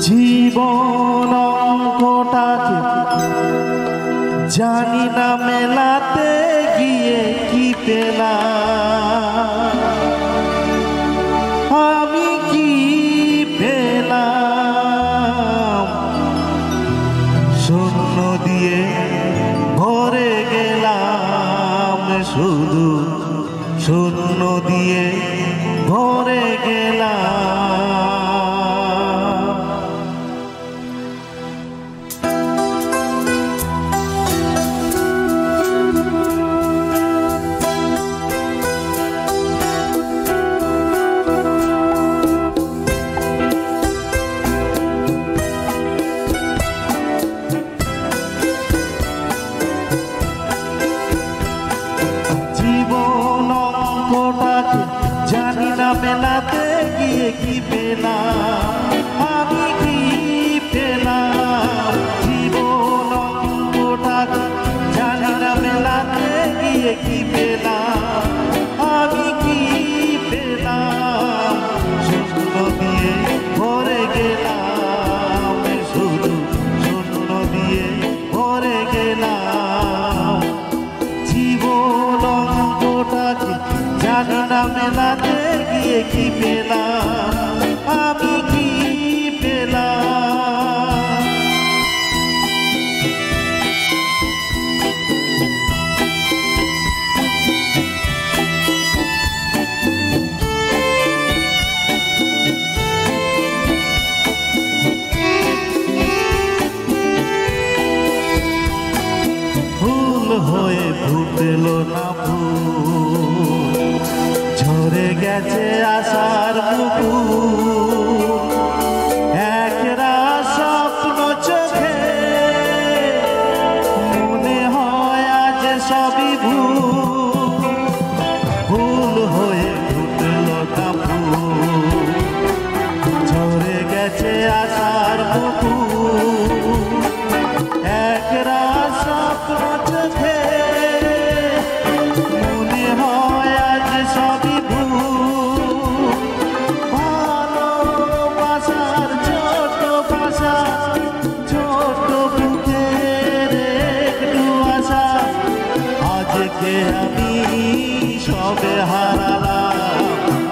জীবন অঙ্কটাকে জানি না মেলাতে গিয়ে কি পেলাম, আমি কি পেলাম। শূন্য দিয়ে ভরে গেলাম, শুধু শূন্য দিয়ে ভরে গেলাম। জানি না মেলাতে গিয়ে কি পেলাম, আমি কি পেলাম। জীবন অঙ্কটাকে জানি না মেলাতে গিয়ে কি পেলাম, আমি কি পেলাম। শূন্য দিয়ে ভরে গেলাম, শুধু শূন্য দিয়ে ভরে গেলাম। জীবন অঙ্কটাকে জানি না মেলাতে গিয়ে কি পেলাম, আমি কি পেলাম। ফুল হয়ে ফুটলো না ফুল, ঝরে গেছে আশার মুকুল। একরা স্বপ্ন চোখে মনে হয় আজ সবই ভুল। ফুল হয়ে ফুটলো না ফুল, ঝরে গেছে আশার মুকুল। একরা স্বপ্ন চোখে মনে হয় আজ সবই ভুল। ভালোবাসার ছোট ভাষা, ছোট বুকের একটু আশা, আজকে আমি সবে হারালাম।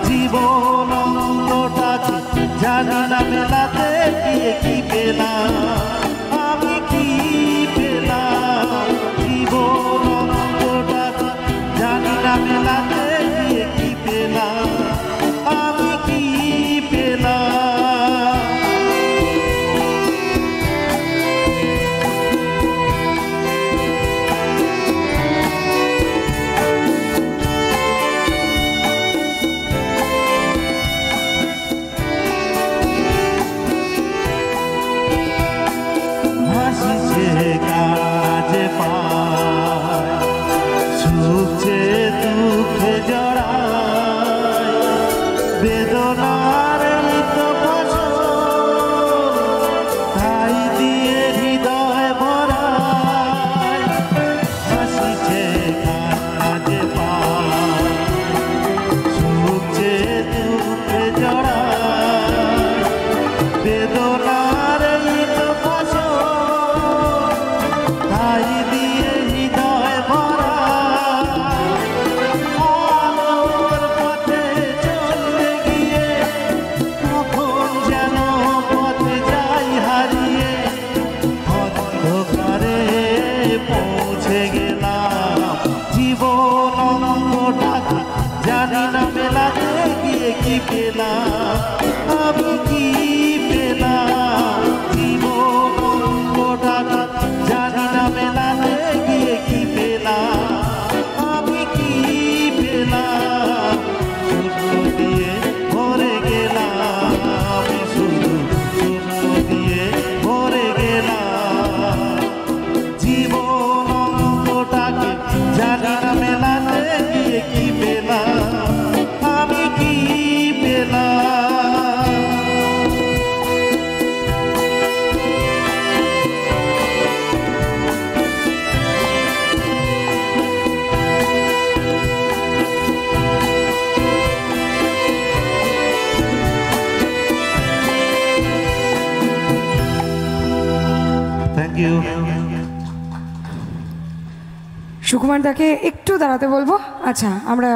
জীবন অঙ্কটাকে জানি না মেলাতে গিয়ে কি পেলাম, আমি কি পেলাম। জীবন অঙ্কটাকে জানি না মেলাতে গিয়ে কি পেলাম, আমি কি পেলাম। হাসিছে কাজে পায়, সুখে দুঃখে জড়ায়, বেদনার তো ফসল তাই দিয়ে হৃদয় ভরায়। হাসিছে কাজে পায়, সুখে দুঃখে জড়ায়, বেদনার তো ফসল তাই দিয়ে হৃদয় ভরায়। আলোর পথে চলতে গিয়ে কখন যেন পথে যাই হারিয়ে, অন্ধকারে পৌঁছে গেলাম। জীবন অঙ্কটাকে জানি না মেলাতে গিয়ে কি পেলাম, আমি কি পেলাম। জীবন অঙ্কটাকে জানি না মেলাতে গিয়ে কি পেলাম, আমি কি পেলাম। শূন্য দিয়ে ভরে গেলাম, শুধু শূন্য দিয়ে ভরে গেলাম। জীবন অঙ্কটাকে জানি না মেলাতে গিয়ে কি পেলাম, আমি কি পেলাম। ইউ। সুকুমার দাকে একটু দাঁড়াতে বলবো। আচ্ছা, আমরা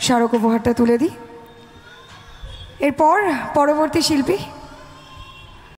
স্মারক উপহারটা তুলে দিই। এরপর পরবর্তী শিল্পী